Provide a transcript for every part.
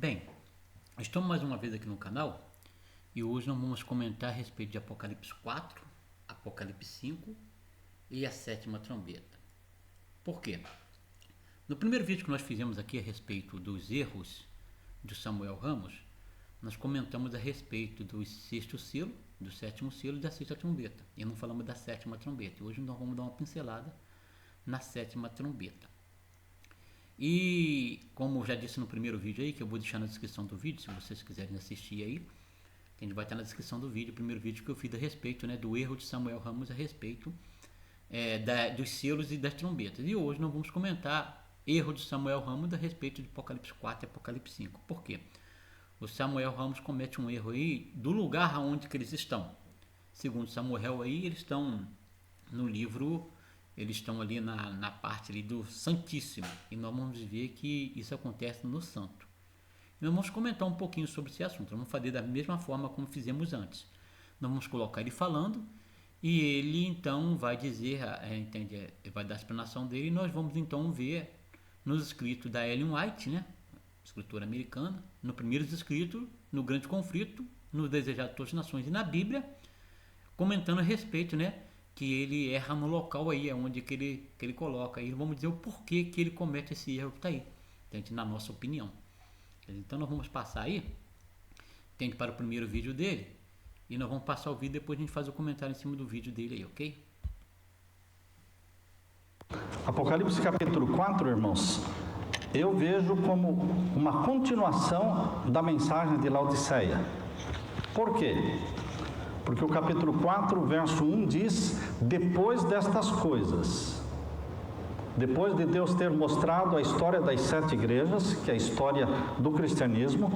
Bem, estamos mais uma vez aqui no canal e hoje nós vamos comentar a respeito de Apocalipse 4, Apocalipse 5 e a sétima trombeta. Por quê? No primeiro vídeo que nós fizemos aqui a respeito dos erros de Samuel Ramos, nós comentamos a respeito do sexto selo, do sétimo selo e da sexta trombeta. E não falamos da sétima trombeta. Hoje nós vamos dar uma pincelada na sétima trombeta. E como eu já disse no primeiro vídeo aí, que eu vou deixar na descrição do vídeo, se vocês quiserem assistir aí, a gente vai estar na descrição do vídeo, o primeiro vídeo que eu fiz a respeito, né, do erro de Samuel Ramos a respeito dos selos e das trombetas. E hoje nós vamos comentar erro de Samuel Ramos a respeito de Apocalipse 4 e Apocalipse 5. Por quê? O Samuel Ramos comete um erro aí do lugar aonde que eles estão. Segundo Samuel aí, eles estão no livro, eles estão ali na parte ali do Santíssimo. E nós vamos ver que isso acontece no Santo. E nós vamos comentar um pouquinho sobre esse assunto. Nós vamos fazer da mesma forma como fizemos antes. Nós vamos colocar ele falando e ele então vai dizer, vai dar a explanação dele e nós vamos então ver nos escritos da Ellen White, né? Escritora americana, no primeiros escritos, no Grande Conflito, no Desejado de Todas as Nações e na Bíblia, comentando a respeito, né, que ele erra no local aí, é onde que ele coloca, aí vamos dizer o porquê que ele comete esse erro que está aí, entende? Na nossa opinião. Então nós vamos passar aí, entende, para o primeiro vídeo dele, e nós vamos passar o vídeo, depois a gente faz o comentário em cima do vídeo dele aí, ok? Apocalipse capítulo 4, irmãos, eu vejo como uma continuação da mensagem de Laodiceia. Por quê? Porque o capítulo 4, verso 1 diz: depois destas coisas, depois de Deus ter mostrado a história das 7 igrejas, que é a história do cristianismo,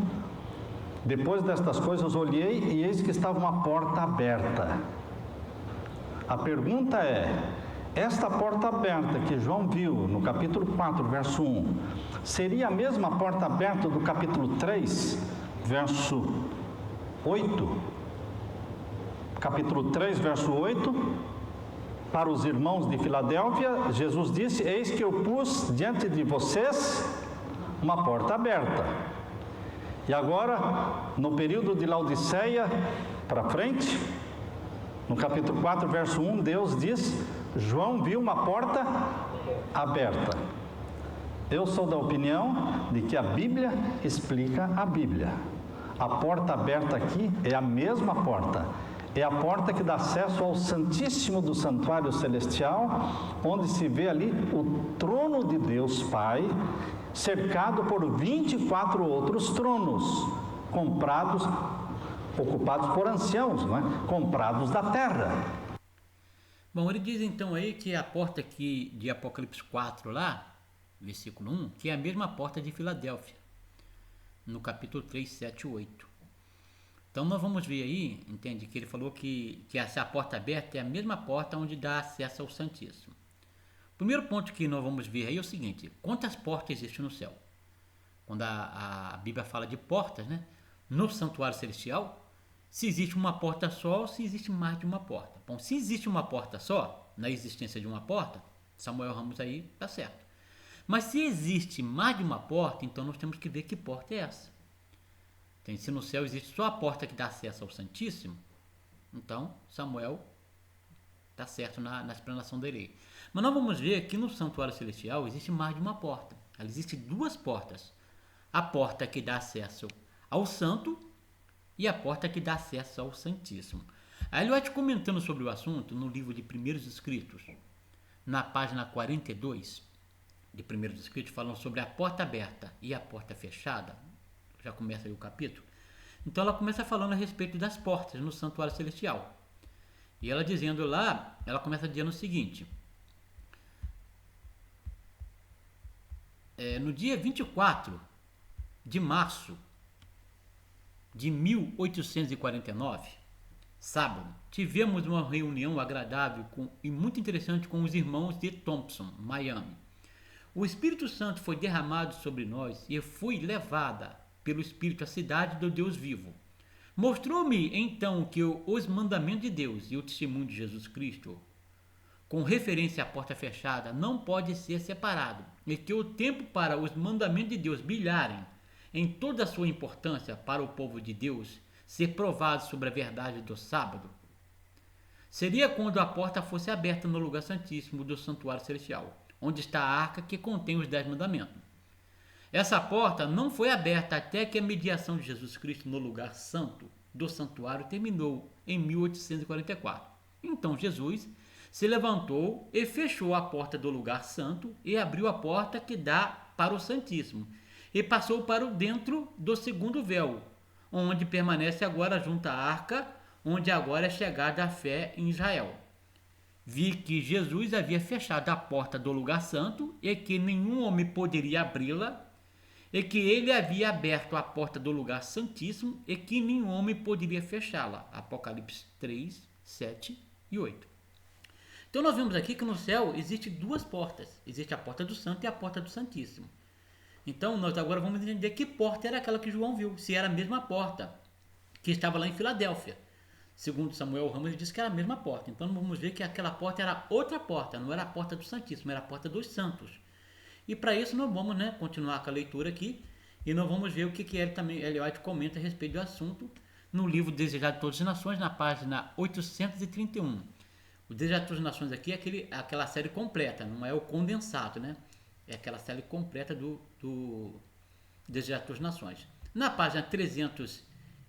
depois destas coisas olhei e eis que estava uma porta aberta. A pergunta é: esta porta aberta que João viu no capítulo 4, verso 1, seria a mesma porta aberta do capítulo 3, verso 8? Capítulo 3, verso 8, para os irmãos de Filadélfia, Jesus disse: eis que eu pus diante de vocês uma porta aberta. E agora, no período de Laodiceia, para frente, no capítulo 4, verso 1, Deus diz: João viu uma porta aberta. Eu sou da opinião de que a Bíblia explica a Bíblia. A porta aberta aqui é a mesma porta. É a porta que dá acesso ao Santíssimo do Santuário Celestial, onde se vê ali o trono de Deus Pai, cercado por 24 outros tronos, ocupados por anciãos, não é? Comprados da terra. Bom, ele diz então aí que a porta aqui de Apocalipse 4 lá, versículo 1, que é a mesma porta de Filadélfia, no capítulo 3, 7 e 8. Então nós vamos ver aí, entende, que ele falou que essa porta aberta é a mesma porta onde dá acesso ao Santíssimo. O primeiro ponto que nós vamos ver aí é o seguinte: quantas portas existem no céu? Quando a Bíblia fala de portas, né, no santuário celestial, se existe uma porta só ou se existe mais de uma porta. Bom, se existe uma porta só, na existência de uma porta, Samuel Ramos aí está certo. Mas se existe mais de uma porta, então nós temos que ver que porta é essa. Se no céu existe só a porta que dá acesso ao Santíssimo, então Samuel está certo na explanação dele. Mas nós vamos ver que no santuário celestial existe mais de uma porta. Existem 2 portas. A porta que dá acesso ao Santo e a porta que dá acesso ao Santíssimo. Aí ele vai te comentando sobre o assunto no livro de Primeiros Escritos, na página 42 de Primeiros Escritos, falando sobre a porta aberta e a porta fechada. Já começa aí o capítulo. Então ela começa falando a respeito das portas no santuário celestial. E ela dizendo lá, ela começa dizendo o seguinte: no dia 24 de março de 1849, sábado, tivemos uma reunião agradável e muito interessante com os irmãos de Thompson, Miami. O Espírito Santo foi derramado sobre nós e foi levada pelo Espírito à cidade do Deus vivo. Mostrou-me então que os mandamentos de Deus e o testemunho de Jesus Cristo, com referência à porta fechada, não pode ser separado, e que o tempo para os mandamentos de Deus brilharem em toda a sua importância para o povo de Deus ser provado sobre a verdade do sábado, seria quando a porta fosse aberta no lugar santíssimo do santuário celestial, onde está a arca que contém os 10 mandamentos. Essa porta não foi aberta até que a mediação de Jesus Cristo no lugar santo do santuário terminou em 1844. Então Jesus se levantou e fechou a porta do lugar santo e abriu a porta que dá para o Santíssimo e passou para o dentro do segundo véu, onde permanece agora junto à arca, onde agora é chegada a fé em Israel. Vi que Jesus havia fechado a porta do lugar santo e que nenhum homem poderia abri-la, e que ele havia aberto a porta do lugar santíssimo e que nenhum homem poderia fechá-la. Apocalipse 3, 7 e 8. Então nós vemos aqui que no céu existem duas portas. Existe a porta do santo e a porta do santíssimo. Então nós agora vamos entender que porta era aquela que João viu. Se era a mesma porta que estava lá em Filadélfia. Segundo Samuel Ramos, ele disse que era a mesma porta. Então vamos ver que aquela porta era outra porta. Não era a porta do santíssimo, era a porta dos santos. E para isso nós vamos continuar com a leitura aqui. E nós vamos ver o que Ellen White comenta a respeito do assunto no livro Desejado de Todas as Nações, na página 831. O Desejado de Todas as Nações aqui é aquela série completa, não é o condensado, né? É aquela série completa do Desejado de Todas as Nações. Na página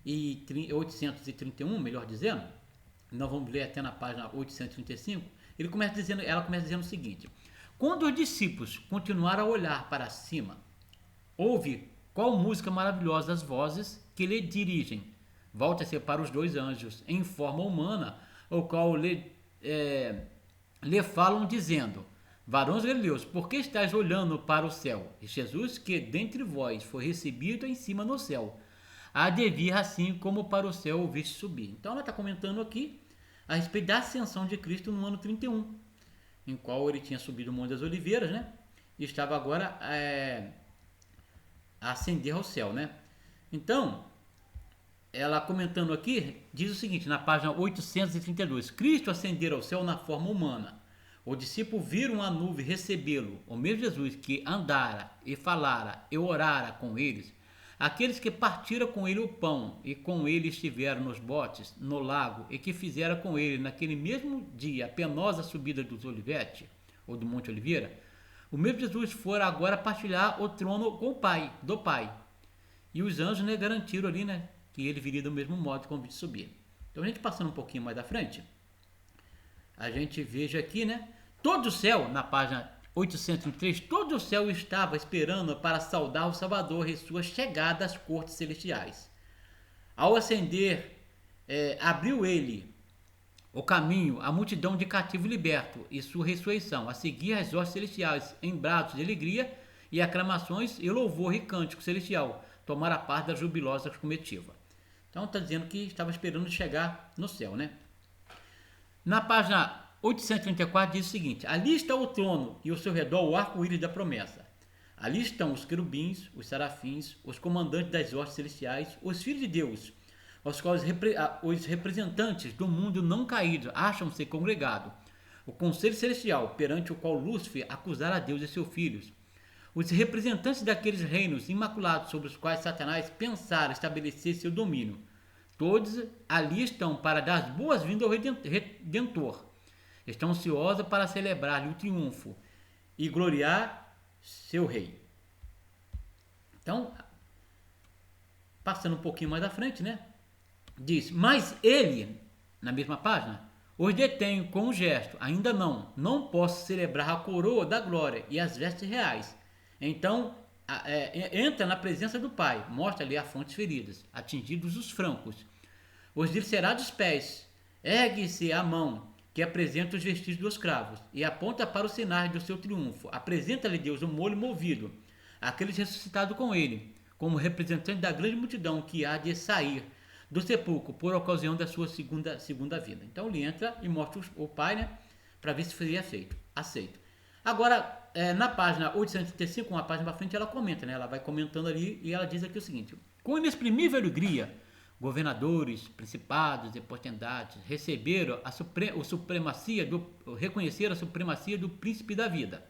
831, melhor dizendo, nós vamos ler até na página 835, ela começa dizendo o seguinte: quando os discípulos continuaram a olhar para cima, ouve qual música maravilhosa as vozes que lhe dirigem. Volta-se para os dois anjos em forma humana, o qual lhe falam dizendo: varões galileus, por que estáis olhando para o céu? E Jesus, que dentre vós foi recebido em cima no céu, há de vir assim como para o céu o viste subir. Então ela está comentando aqui a respeito da ascensão de Cristo no ano 31, em qual ele tinha subido o Monte das Oliveiras, né? E estava agora a ascender ao céu, né? Então, ela comentando aqui, diz o seguinte, na página 832, Cristo ascendeu ao céu na forma humana. Os discípulos viram a nuvem recebê-lo, o mesmo Jesus que andara e falara e orara com eles, aqueles que partiram com ele o pão e com ele estiveram nos botes, no lago, e que fizeram com ele naquele mesmo dia a penosa subida dos Olivetes, ou do Monte Oliveira, o mesmo Jesus fora agora partilhar o trono com o Pai, do Pai. E os anjos garantiram ali, que ele viria do mesmo modo como de subir. Então a gente passando um pouquinho mais da frente, a gente veja aqui, todo o céu, na página 803, todo o céu estava esperando para saudar o Salvador e sua chegada às cortes celestiais. Ao ascender, abriu ele o caminho à multidão de cativos libertos e sua ressurreição, a seguir as hostes celestiais em brados de alegria e aclamações e louvor e cântico celestial, tomar a parte da jubilosa comitiva. Então está dizendo que estava esperando chegar no céu, Na página 834 diz o seguinte: ali está o trono e ao seu redor o arco-íris da promessa. Ali estão os querubins, os serafins, os comandantes das hostes celestiais, os filhos de Deus, os quais os representantes do mundo não caído acham-se congregados. O conselho celestial, perante o qual Lúcifer acusara a Deus e seus filhos. Os representantes daqueles reinos imaculados sobre os quais Satanás pensara estabelecer seu domínio. Todos ali estão para dar as boas-vindas ao Redentor. Estão ansiosos para celebrar-lhe o triunfo e gloriar seu rei. Então, passando um pouquinho mais à frente, diz, mas ele, na mesma página, os detém com um gesto, ainda não posso celebrar a coroa da glória e as vestes reais. Então, entra na presença do Pai, mostra-lhe as fontes feridas, atingidos os francos, os dilcerados pés, ergue-se a mão, que apresenta os vestígios dos cravos, e aponta para os sinais do seu triunfo. Apresenta-lhe Deus o molho movido, aqueles ressuscitados com ele, como representante da grande multidão que há de sair do sepulcro por ocasião da sua segunda vida. Então ele entra e mostra o Pai, para ver se seria aceito. Agora, na página 835, uma página para frente, ela comenta, ela vai comentando ali e ela diz aqui o seguinte: com inexprimível alegria, governadores, principados e potestades receberam reconheceram a supremacia do príncipe da vida.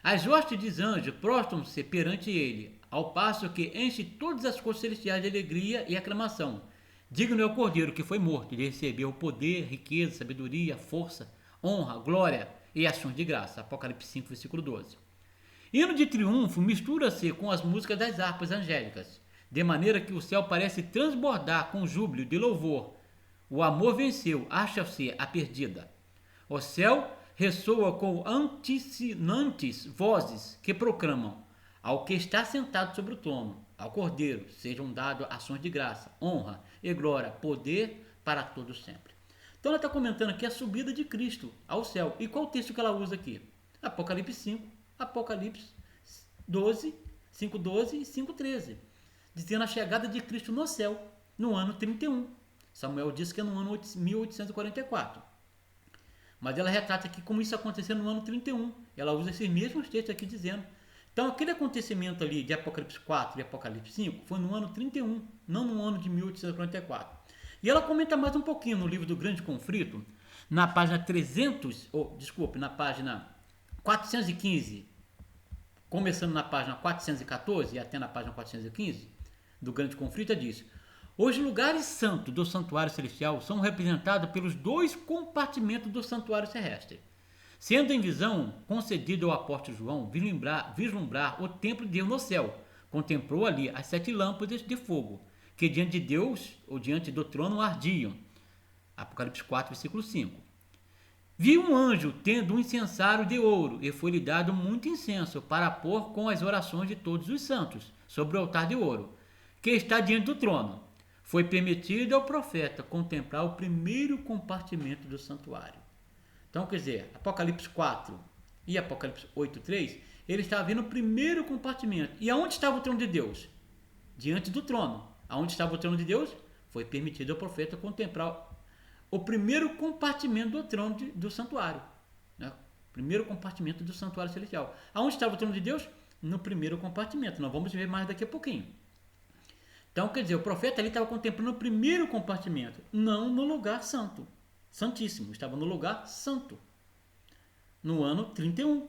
As hostes de anjos prostram-se perante ele, ao passo que enche todas as coisas celestiais de alegria e aclamação. Digno é o Cordeiro que foi morto de receber o poder, riqueza, sabedoria, força, honra, glória e ações de graça. Apocalipse 5, versículo 12. Hino de triunfo mistura-se com as músicas das harpas angélicas, de maneira que o céu parece transbordar com júbilo de louvor. O amor venceu, acha-se a perdida. O céu ressoa com antissinantes vozes que proclamam: ao que está sentado sobre o trono, ao Cordeiro, sejam dadas ações de graça, honra e glória, poder para todos sempre. Então ela está comentando aqui a subida de Cristo ao céu. E qual o texto que ela usa aqui? Apocalipse 5, Apocalipse 12, 5:12 e 5:13. Dizendo a chegada de Cristo no céu, no ano 31. Samuel diz que é no ano 1844. Mas ela retrata aqui como isso aconteceu no ano 31. Ela usa esses mesmos textos aqui dizendo. Então aquele acontecimento ali de Apocalipse 4 e Apocalipse 5 foi no ano 31, não no ano de 1844. E ela comenta mais um pouquinho no livro do Grande Conflito, na página na página 415, começando na página 414 e até na página 415 do Grande Conflito, diz: os lugares santos do santuário celestial são representados pelos dois compartimentos do santuário terrestre, sendo em visão concedido ao apóstolo João vislumbrar o templo de Deus no céu. Contemplou ali as 7 lâmpadas de fogo, que diante de Deus, ou diante do trono, ardiam. Apocalipse 4, versículo 5. Viu um anjo tendo um incensário de ouro, e foi-lhe dado muito incenso, para pôr com as orações de todos os santos, sobre o altar de ouro, que está diante do trono. Foi permitido ao profeta contemplar o primeiro compartimento do santuário. Então, quer dizer, Apocalipse 4 e Apocalipse 8:3, ele estava vendo o primeiro compartimento. E aonde estava o trono de Deus? Diante do trono. Aonde estava o trono de Deus? Foi permitido ao profeta contemplar o primeiro compartimento do trono do santuário. Né? Primeiro compartimento do santuário celestial. Aonde estava o trono de Deus? No primeiro compartimento. Nós vamos ver mais daqui a pouquinho. Então, quer dizer, o profeta ali estava contemplando o primeiro compartimento, não no lugar santo. Santíssimo, estava no lugar santo, no ano 31,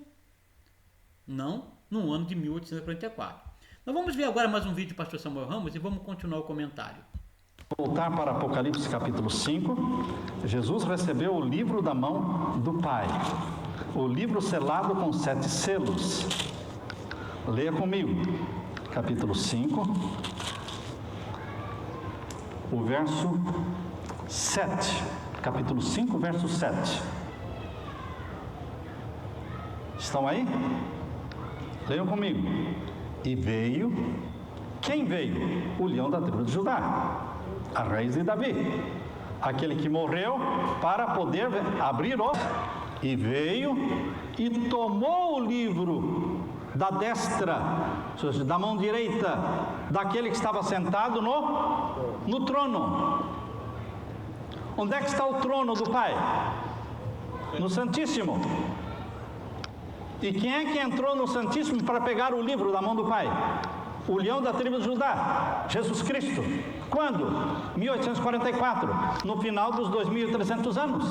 não no ano de 1844. Nós vamos ver agora mais um vídeo do pastor Samuel Ramos e vamos continuar o comentário. Voltar para Apocalipse capítulo 5, Jesus recebeu o livro da mão do Pai, o livro selado com 7 selos. Leia comigo, capítulo 5, o verso 7. Capítulo 5, verso 7. Estão aí? Leiam comigo. E veio, quem veio? O leão da tribo de Judá, a raiz de Davi, aquele que morreu para poder abrir o... E veio e tomou o livro da destra, da mão direita, daquele que estava sentado no trono. Onde é que está o trono do Pai? No Santíssimo. E quem é que entrou no Santíssimo para pegar o livro da mão do Pai? O leão da tribo de Judá, Jesus Cristo. Quando? 1844, no final dos 2.300 anos.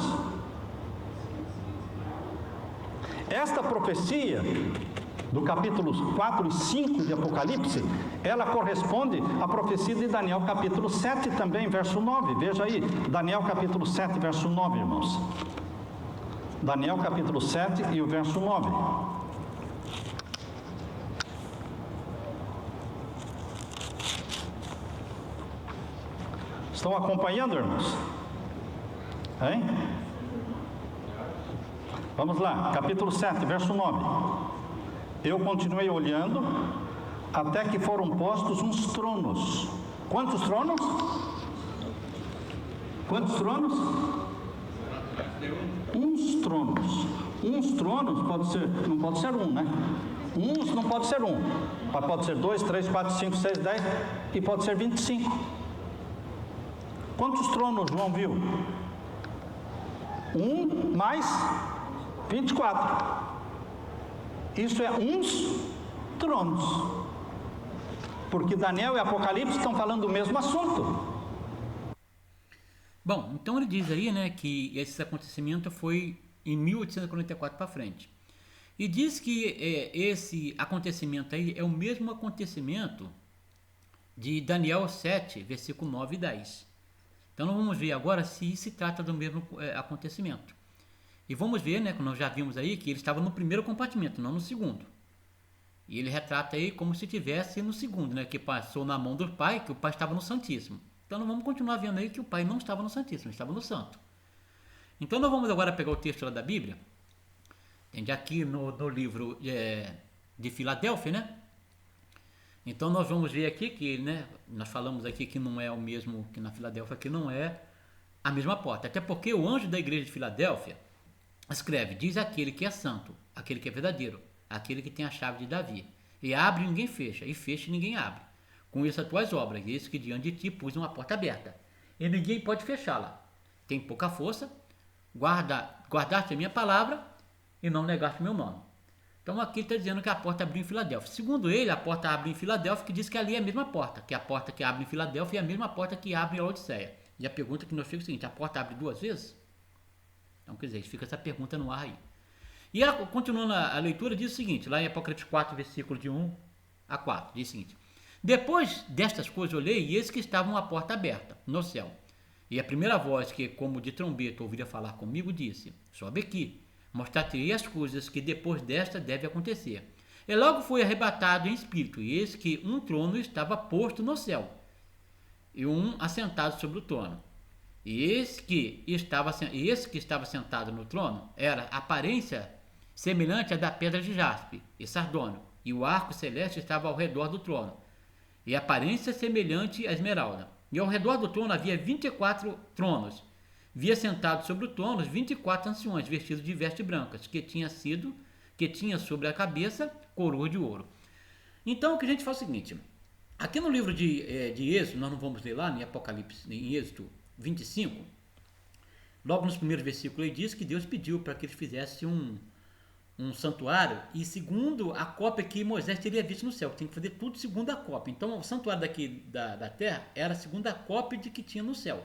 Esta profecia do capítulo 4 e 5 de Apocalipse, ela corresponde à profecia de Daniel capítulo 7 também, verso 9. Veja aí, Daniel capítulo 7, verso 9, irmãos. Daniel capítulo 7 e o verso 9. Estão acompanhando, irmãos? Hein? Vamos lá, capítulo 7, verso 9. Eu continuei olhando até que foram postos uns tronos. Quantos tronos? Quantos tronos? Uns tronos. Uns tronos pode ser, não pode ser um, né? Uns não pode ser um, mas pode ser 2, 3, 4, 5, 6, 10 e pode ser 25. Quantos tronos João viu? Um mais 24. Isso é uns tronos. Porque Daniel e Apocalipse estão falando do mesmo assunto. Bom, então ele diz aí, né, que esse acontecimento foi em 1844 para frente. E diz que esse acontecimento aí é o mesmo acontecimento de Daniel 7, versículo 9 e 10. Então nós vamos ver agora se trata do mesmo acontecimento. E vamos ver, né, como nós já vimos aí, que ele estava no primeiro compartimento, não no segundo. E ele retrata aí como se estivesse no segundo, né, que passou na mão do Pai, que o Pai estava no Santíssimo. Então nós vamos continuar vendo aí que o Pai não estava no Santíssimo, estava no Santo. Então nós vamos agora pegar o texto lá da Bíblia, entende? Aqui no livro de Filadélfia, né? Então nós vamos ver aqui que, né, nós falamos aqui que não é o mesmo que na Filadélfia, que não é a mesma porta. Até porque o anjo da igreja de Filadélfia escreve, diz aquele que é santo, aquele que é verdadeiro, aquele que tem a chave de Davi. E abre e ninguém fecha, e fecha e ninguém abre. Conheço as tuas obras, e eis que diante de ti pus uma porta aberta, e ninguém pode fechá-la. Tem pouca força, guardaste a minha palavra e não negaste meu nome. Então aqui está dizendo que a porta abriu em Filadélfia. Segundo ele, a porta abre em Filadélfia, que diz que ali é a mesma porta, que a porta que abre em Filadélfia é a mesma porta que abre em Laodiceia. E a pergunta que nos fica é o seguinte, a porta abre duas vezes? Então quer dizer, fica essa pergunta no ar aí. E ela, continuando a leitura, diz o seguinte, lá em Apocalipse 4, versículo de 1 a 4, diz o seguinte, depois destas coisas olhei, e eis que estava uma porta aberta no céu. E a primeira voz que, como de trombeta, ouvira falar comigo, disse, sobe aqui, mostrar-te-ei as coisas que depois desta deve acontecer. E logo fui arrebatado em espírito, e eis que um trono estava posto no céu, e um assentado sobre o trono. E esse que estava sentado no trono era aparência semelhante à da pedra de jaspe e sardônio, e o arco celeste estava ao redor do trono, e aparência semelhante à esmeralda. E ao redor do trono havia 24 tronos. Via sentados sobre o trono 24 anciões, vestidos de vestes brancas, que tinha sobre a cabeça coroa de ouro. Então o que a gente faz é o seguinte, aqui no livro de Êxodo, nós não vamos ler lá em Apocalipse, em Êxodo 25, logo nos primeiros versículos ele diz que Deus pediu para que eles fizessem um santuário, e segundo a cópia que Moisés teria visto no céu, tem que fazer tudo segundo a cópia. Então o santuário daqui da terra era segundo a cópia de que tinha no céu.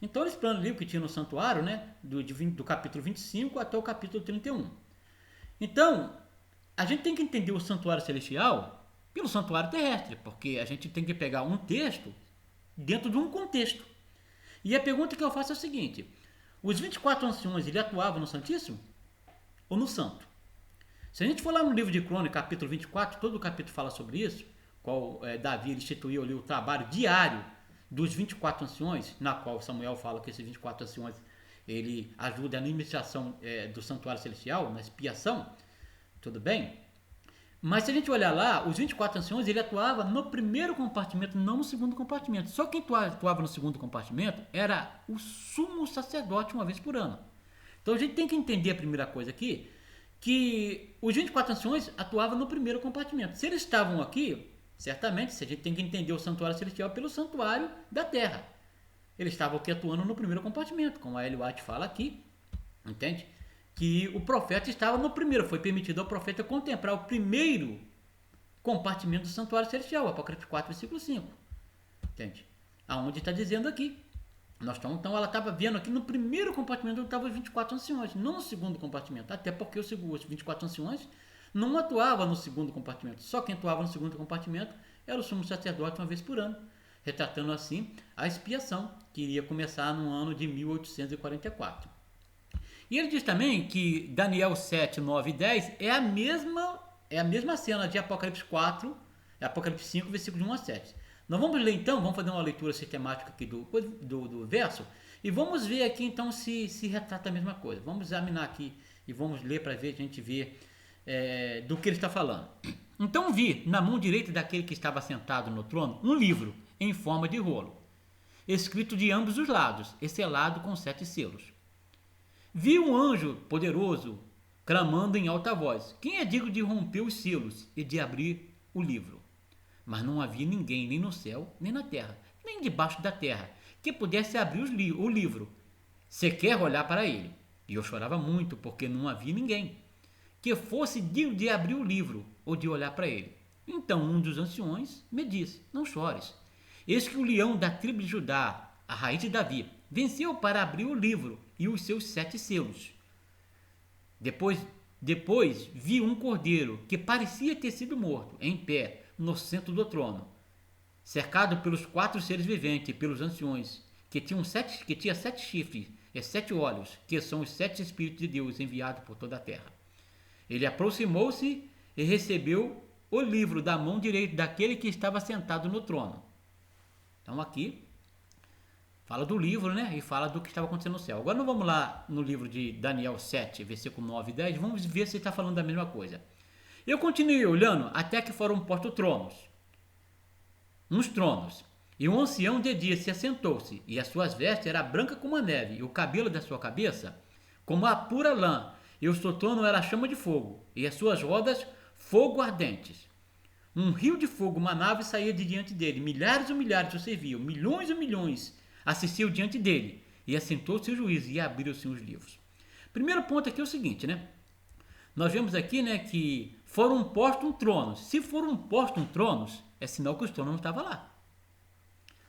Então eles planos ali o que tinha no santuário, né, do capítulo 25 até o capítulo 31. Então, a gente tem que entender o santuário celestial pelo santuário terrestre, porque a gente tem que pegar um texto dentro de um contexto. E a pergunta que eu faço é a seguinte, os 24 anciões, ele atuavam no Santíssimo ou no Santo? Se a gente for lá no livro de Crônicas, capítulo 24, todo o capítulo fala sobre isso, qual Davi instituiu ali o trabalho diário dos 24 anciões, na qual Samuel fala que esses 24 anciões ele ajuda na administração do santuário celestial, na expiação, tudo bem? Mas se a gente olhar lá, os 24 anciões, ele atuava no primeiro compartimento, não no segundo compartimento. Só quem atuava no segundo compartimento era o sumo sacerdote uma vez por ano. Então a gente tem que entender a primeira coisa aqui, que os 24 anciões atuavam no primeiro compartimento. Se eles estavam aqui, certamente, a gente tem que entender o santuário celestial pelo santuário da terra. Eles estavam aqui atuando no primeiro compartimento, como a Ellen White fala aqui, entende? Que o profeta estava no primeiro, foi permitido ao profeta contemplar o primeiro compartimento do santuário celestial, Apocalipse 4, versículo 5, entende? Aonde está dizendo aqui. Então ela estava vendo aqui no primeiro compartimento onde estavam os 24 anciões, não no segundo compartimento, até porque os 24 anciões não atuavam no segundo compartimento, só quem atuava no segundo compartimento era o sumo sacerdote uma vez por ano, retratando assim a expiação que iria começar no ano de 1844. E ele diz também que Daniel 7, 9 e 10 é a mesma cena de Apocalipse 4, Apocalipse 5, versículo de 1 a 7. Nós vamos ler então, vamos fazer uma leitura sistemática aqui do verso, e vamos ver aqui então se retrata a mesma coisa. Vamos examinar aqui e vamos ler para ver, a gente ver do que ele está falando. Então vi na mão direita daquele que estava sentado no trono um livro em forma de rolo, escrito de ambos os lados e selado com 7 selos. Vi um anjo poderoso clamando em alta voz: quem é digno de romper os selos e de abrir o livro? Mas não havia ninguém, nem no céu, nem na terra, nem debaixo da terra, que pudesse abrir o livro, sequer olhar para ele. E eu chorava muito, porque não havia ninguém que fosse digno de abrir o livro ou de olhar para ele. Então um dos anciões me disse: não chores. Eis que o leão da tribo de Judá, a raiz de Davi, venceu para abrir o livro e os seus 7 selos. Depois Depois vi um cordeiro que parecia ter sido morto, em pé, no centro do trono, cercado pelos 4 seres viventes e pelos anciões, que tinha 7 chifres e 7 olhos, que são os 7 Espíritos de Deus enviados por toda a terra. Ele aproximou-se e recebeu o livro da mão direita daquele que estava sentado no trono. Então aqui fala do livro, né? E fala do que estava acontecendo no céu. Agora nós vamos lá no livro de Daniel 7, versículo 9 e 10. Vamos ver se ele está falando da mesma coisa. Eu continuei olhando até que foram postos tronos. Uns tronos. E um ancião de dia se assentou-se, e as suas vestes eram brancas como a neve, e o cabelo da sua cabeça como a pura lã, e o seu trono era chama de fogo, e as suas rodas fogo ardentes. Um rio de fogo manava e saía de diante dele. Milhares e milhares o serviam, milhões e milhões assistiam diante dele. E assentou-se o juiz e abriram-se os livros. Primeiro ponto aqui é o seguinte, né? Nós vemos aqui, né, que foram postos tronos. Se foram postos tronos, é sinal que os tronos não estavam lá.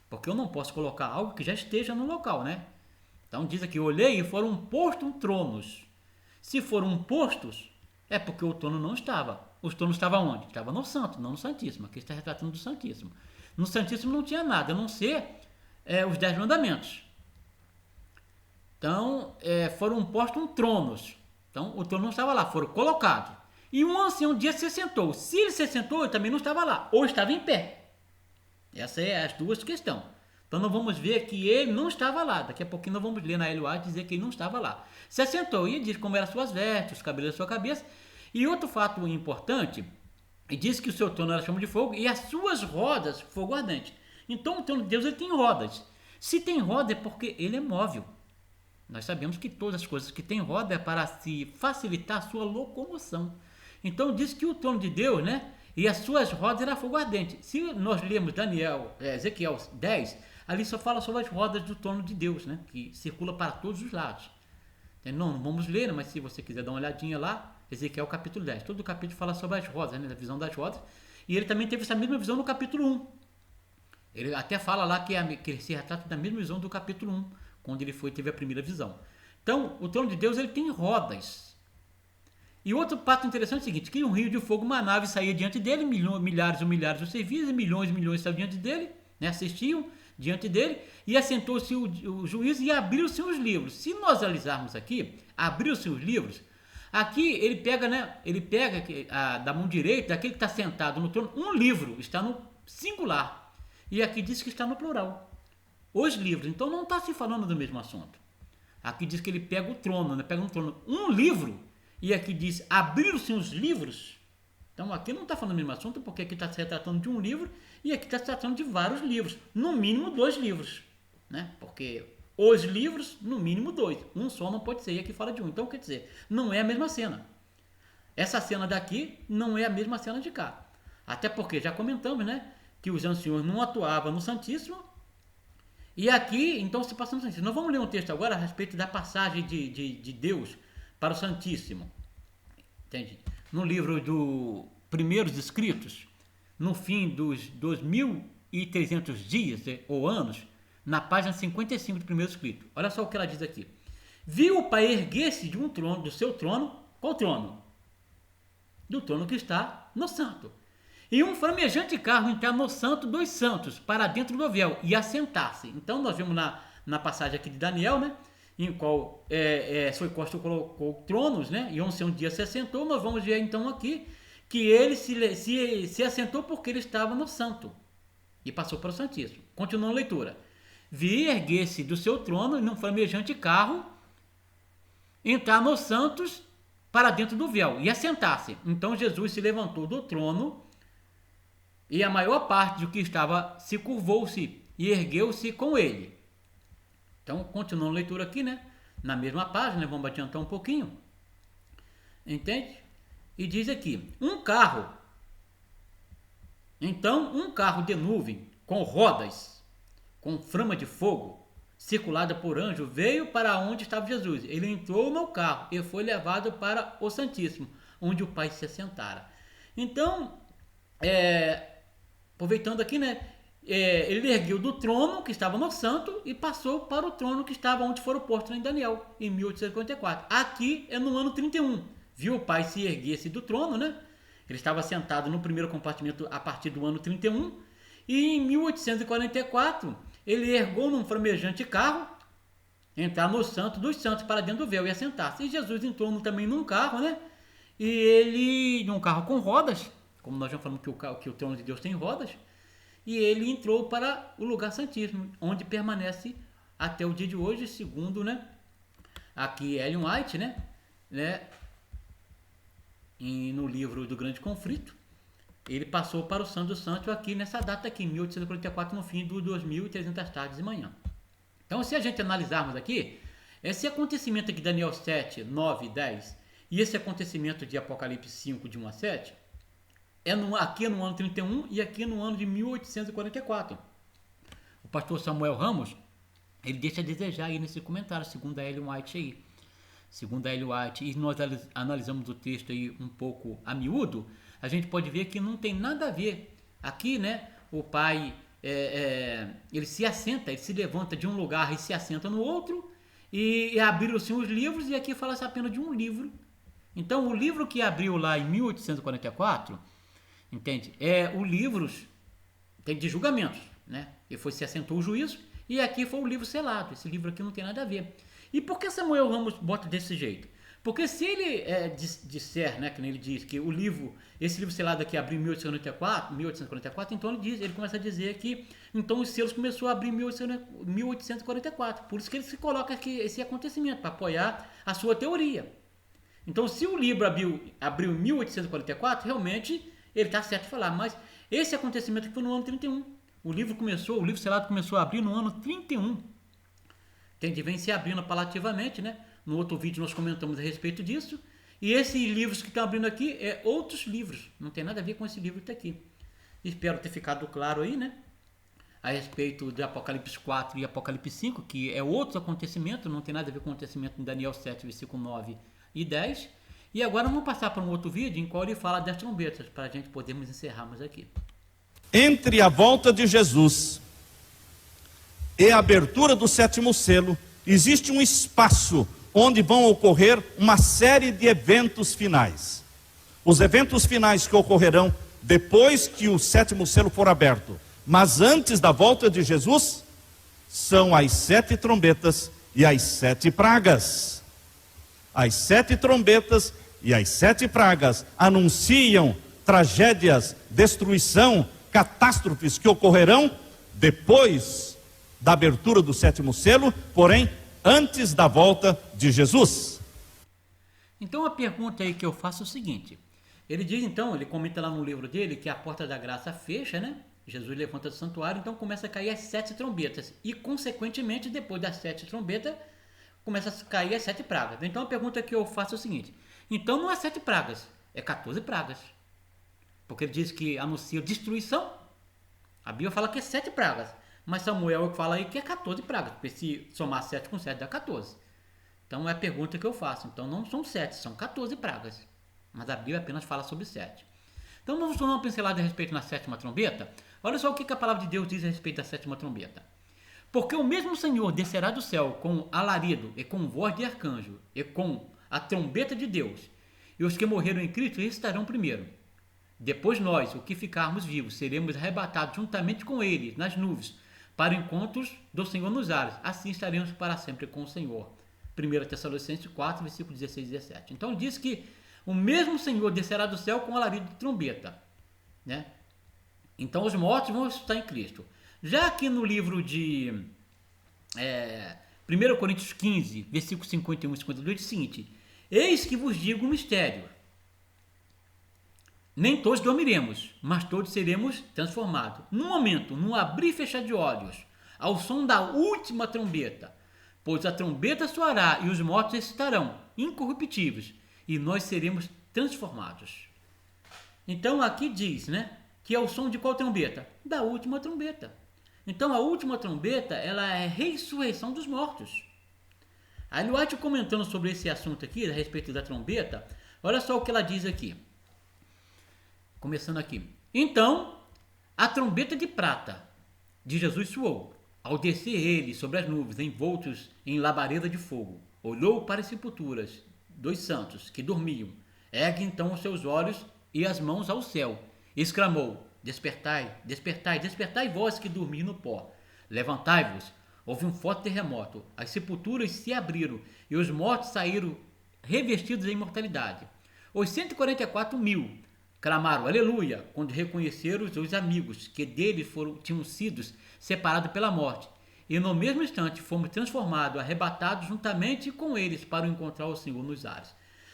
Porque eu não posso colocar algo que já esteja no local, né? Então diz aqui, olhei e foram postos tronos. Se foram postos, é porque o trono não estava. Os tronos estavam onde? Estava no santo, não no santíssimo. Aqui está retratando do santíssimo. No santíssimo não tinha nada, a não ser os 10 mandamentos. Então, foram postos tronos. Então, o trono não estava lá, foram colocados. E um ancião um dia se sentou. Se ele se sentou, ele também não estava lá, ou estava em pé. Essas são as duas questões. Então, nós vamos ver que ele não estava lá. Daqui a pouquinho nós vamos ler na L.A. dizer que ele não estava lá. Se assentou e diz como eram suas vestes, os cabelos da sua cabeça. E outro fato importante, ele diz que o seu trono era chama de fogo e as suas rodas fogo ardente. Então, o trono de Deus ele tem rodas. Se tem roda é porque ele é móvel. Nós sabemos que todas as coisas que têm roda é para se facilitar a sua locomoção. Então, diz que o trono de Deus, né? E as suas rodas eram fogo ardente. Se nós lemos Ezequiel 10, ali só fala sobre as rodas do trono de Deus, né? Que circula para todos os lados. Não vamos ler, mas se você quiser dar uma olhadinha lá, Ezequiel capítulo 10. Todo o capítulo fala sobre as rodas, né? A visão das rodas. E ele também teve essa mesma visão no capítulo 1. Ele até fala lá que ele se retrata da mesma visão do capítulo 1, quando ele teve a primeira visão. Então, o trono de Deus ele tem rodas. E outro fato interessante é o seguinte, que um rio de fogo manava e saía diante dele, milhares e milhares o serviam, e milhões estavam diante dele, né, assistiam diante dele, e assentou-se o juiz e abriu-se os livros. Se nós analisarmos aqui, abriu-se os livros, aqui ele pega, né, da mão direita, daquele que está sentado no trono, um livro, está no singular, e aqui diz que está no plural. Os livros, então não está se falando do mesmo assunto. Aqui diz que ele pega o trono, né, pega um trono, um livro, e aqui diz, abriram-se os livros. Então aqui não está falando do mesmo assunto, porque aqui está se tratando de um livro e aqui está se tratando de vários livros. No mínimo 2 livros. Né? Porque os livros, no mínimo 2. Um só não pode ser, e aqui fala de um. Então quer dizer, não é a mesma cena. Essa cena daqui não é a mesma cena de cá. Até porque já comentamos, né? Que os anciões não atuavam no Santíssimo. E aqui, então, se passa no Santíssimo. Nós vamos ler um texto agora a respeito da passagem de Deus para o Santíssimo. Entende? No livro dos Primeiros Escritos, no fim dos 2.300 dias ou anos, na página 55 do Primeiro Escrito. Olha só o que ela diz aqui. Viu o Pai erguer-se de um trono, do seu trono. Qual trono? Do trono que está no santo. E um flamejante carro entrar no santo dos santos, para dentro do véu, e assentar-se. Então nós vemos na passagem aqui de Daniel, né? Em qual Soicosto colocou tronos, né? E um dia se assentou. Nós vamos ver então aqui que ele se assentou porque ele estava no santo e passou para o Santíssimo. Continuando a leitura. Vi erguer-se do seu trono e num flamejante carro entrar nos santos para dentro do véu e assentar-se. Então Jesus se levantou do trono e a maior parte do que estava se curvou-se e ergueu-se com ele. Então, continuando a leitura aqui, né? Na mesma página, vamos adiantar um pouquinho. Entende? E diz aqui, um carro. Então, um carro de nuvem, com rodas, com flama de fogo, circulada por anjo, veio para onde estava Jesus. Ele entrou no carro e foi levado para o Santíssimo, onde o Pai se assentara. Então, aproveitando aqui, né? Ele ergueu do trono que estava no santo e passou para o trono que estava onde foram postos em Daniel, em 1854. Aqui é no ano 31. viu o pai se erguer-se do trono, né? Ele estava sentado no primeiro compartimento a partir do ano 31, e em 1844 ele ergou num flamejante carro, entrar no Santo dos Santos para dentro do véu e assentar-se. E Jesus entrou também num carro, né? E ele, num carro com rodas, como nós já falamos que o trono de Deus tem rodas, e ele entrou para o lugar santíssimo, onde permanece até o dia de hoje, segundo, né? Aqui Ellen White, né? No livro do Grande Conflito, ele passou para o Santo dos Santos aqui nessa data aqui, 1844, no fim do 2300 tardes de manhã. Então, se a gente analisarmos aqui, esse acontecimento aqui de Daniel 7, 9 e 10, e esse acontecimento de Apocalipse 5, de 1 a 7, aqui no ano 31 e aqui no ano de 1844. O pastor Samuel Ramos, ele deixa a desejar aí nesse comentário, segundo a Ellen White aí. Segundo a Ellen White, e nós analisamos o texto aí um pouco a miúdo, a gente pode ver que não tem nada a ver. Aqui, né, o pai, ele se assenta, ele se levanta de um lugar e se assenta no outro, e abriram-se os livros, e aqui fala-se apenas de um livro. Então, o livro que abriu lá em 1844, entende? O livro de julgamentos, né? E se assentou o juízo, e aqui foi o livro selado. Esse livro aqui não tem nada a ver. E por que Samuel Ramos bota desse jeito? Porque se ele disser, né, que ele diz que esse livro selado aqui abriu em 1844, então ele começa a dizer que então os selos começou a abrir em 1844. Por isso que ele se coloca aqui esse acontecimento, para apoiar a sua teoria. Então, se o livro abriu em 1844, realmente ele está certo de falar, mas esse acontecimento foi no ano 31. O livro selado começou a abrir no ano 31. Vem se abrindo palativamente, né? No outro vídeo nós comentamos a respeito disso. E esses livros que estão abrindo aqui outros livros. Não tem nada a ver com esse livro que está aqui. Espero ter ficado claro aí, né? A respeito de Apocalipse 4 e Apocalipse 5, que é outro acontecimento, não tem nada a ver com o acontecimento em Daniel 7, versículo 9 e 10. E agora vamos passar para um outro vídeo em qual ele fala das trombetas, para a gente podermos encerrarmos aqui. Entre a volta de Jesus e a abertura do sétimo selo, existe um espaço onde vão ocorrer uma série de eventos finais. Os eventos finais que ocorrerão depois que o sétimo selo for aberto, mas antes da volta de Jesus, são as 7 trombetas e as 7 pragas. As 7 trombetas e as 7 pragas anunciam tragédias, destruição, catástrofes que ocorrerão depois da abertura do sétimo selo, porém antes da volta de Jesus. Então a pergunta aí que eu faço é o seguinte: ele diz então, ele comenta lá no livro dele que a porta da graça fecha, né? Jesus levanta do santuário, então começa a cair as 7 trombetas, e consequentemente depois das 7 trombetas começa a cair as 7 pragas. Então a pergunta que eu faço é o seguinte: então não é 7 pragas, é 14 pragas, porque ele diz que anuncia destruição. A Bíblia fala que é 7 pragas, mas Samuel fala aí que é 14 pragas, porque se somar 7 com 7 dá 14. Então é a pergunta que eu faço. Então não são 7, são 14 pragas, mas a Bíblia apenas fala sobre 7. Então vamos tomar uma pincelada a respeito na 7ª trombeta. Olha só o que a palavra de Deus diz a respeito da 7ª trombeta. Porque o mesmo Senhor descerá do céu com alarido e com voz de arcanjo e com a trombeta de Deus, e os que morreram em Cristo ressuscitarão primeiro. Depois nós, o que ficarmos vivos, seremos arrebatados juntamente com eles nas nuvens, para encontros do Senhor nos ares. Assim estaremos para sempre com o Senhor. 1 Tessalonicenses 4, versículo 16 e 17. Então diz que o mesmo Senhor descerá do céu com alarido de trombeta, né? Então os mortos vão estar em Cristo. Já aqui no livro de 1 Coríntios 15, versículo 51 e 52, diz o seguinte: eis que vos digo um mistério. Nem todos dormiremos, mas todos seremos transformados. Num momento, num abrir e fechar de olhos, ao som da última trombeta. Pois a trombeta soará e os mortos ressuscitarão, incorruptíveis, e nós seremos transformados. Então aqui diz, né, que é o som de qual trombeta? Da última trombeta. Então a última trombeta, ela é a ressurreição dos mortos. A Ellen White, comentando sobre esse assunto aqui, a respeito da trombeta, olha só o que ela diz aqui. Começando aqui. Então, a trombeta de prata de Jesus soou, ao descer ele sobre as nuvens, envoltos em labareda de fogo. Olhou para as sepulturas dos santos que dormiam, Ergue então os seus olhos e as mãos ao céu. Exclamou: Despertai, despertai, despertai vós que dormis no pó. Levantai-vos. Houve um forte terremoto. As sepulturas se abriram e os mortos saíram revestidos em imortalidade. Os 144.000 clamaram aleluia quando reconheceram os amigos que deles tinham sido separados pela morte. E no mesmo instante fomos transformados, arrebatados juntamente com eles para encontrar o Senhor nos ares.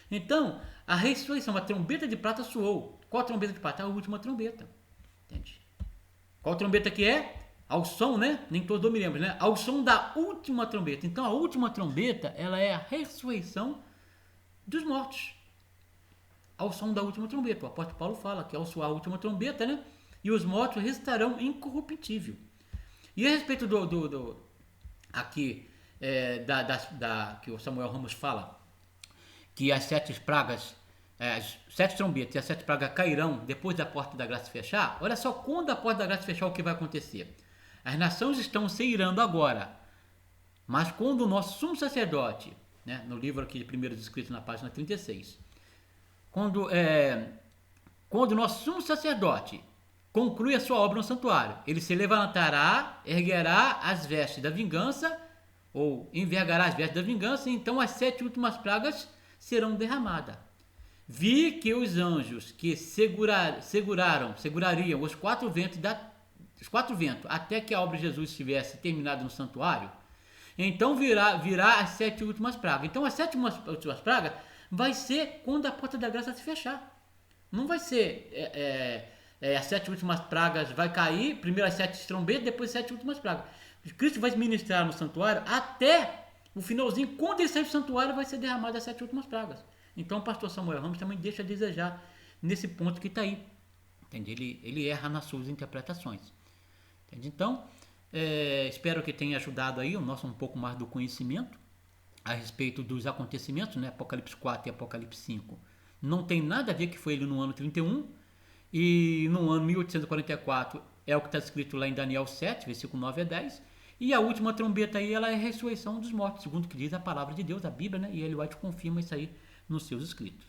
Então, a ressurreição, a trombeta de prata soou. Qual a trombeta de prata? A última trombeta. Entende? Qual trombeta que é? Ao som, né? Nem todos dominamos, né? Ao som da última trombeta. Então, a última trombeta, ela é a ressurreição dos mortos. Ao som da última trombeta. O apóstolo Paulo fala que ao soar a última trombeta, né? E os mortos restarão incorruptível. E a respeito aqui, que o Samuel Ramos fala, que as 7 pragas, as 7 trombetas e as 7 pragas cairão depois da porta da graça fechar, olha só, quando a porta da graça fechar, o que vai acontecer? As nações estão se irando agora, mas quando o nosso sumo sacerdote, né, no livro aqui de Primeiros Escritos, na página 36, quando o nosso sumo sacerdote conclui a sua obra no santuário, ele se levantará, erguerá as vestes da vingança, ou envergará as vestes da vingança, e então as 7 últimas pragas serão derramadas. Vi que os anjos que segurariam os 4 ventos até que a obra de Jesus estivesse terminada no santuário, então virá as 7 últimas pragas. Então as 7 últimas pragas vai ser quando a porta da graça se fechar. Não vai ser as 7 últimas pragas vai cair, primeiro as 7 trombetas, depois as 7 últimas pragas. Cristo vai ministrar no santuário até o finalzinho, quando ele sair do santuário vai ser derramado as 7 últimas pragas. Então o pastor Samuel Ramos também deixa a desejar nesse ponto que está aí. Entende? Ele erra nas suas interpretações. Entende? Então, espero que tenha ajudado aí um pouco mais do conhecimento a respeito dos acontecimentos, né? Apocalipse 4 e Apocalipse 5. Não tem nada a ver que foi ele no ano 31, e no ano 1844 é o que está escrito lá em Daniel 7, versículo 9 a 10. E a última trombeta aí, ela é a ressurreição dos mortos, segundo o que diz a palavra de Deus, a Bíblia, né? E Ellen White confirma isso aí nos seus escritos.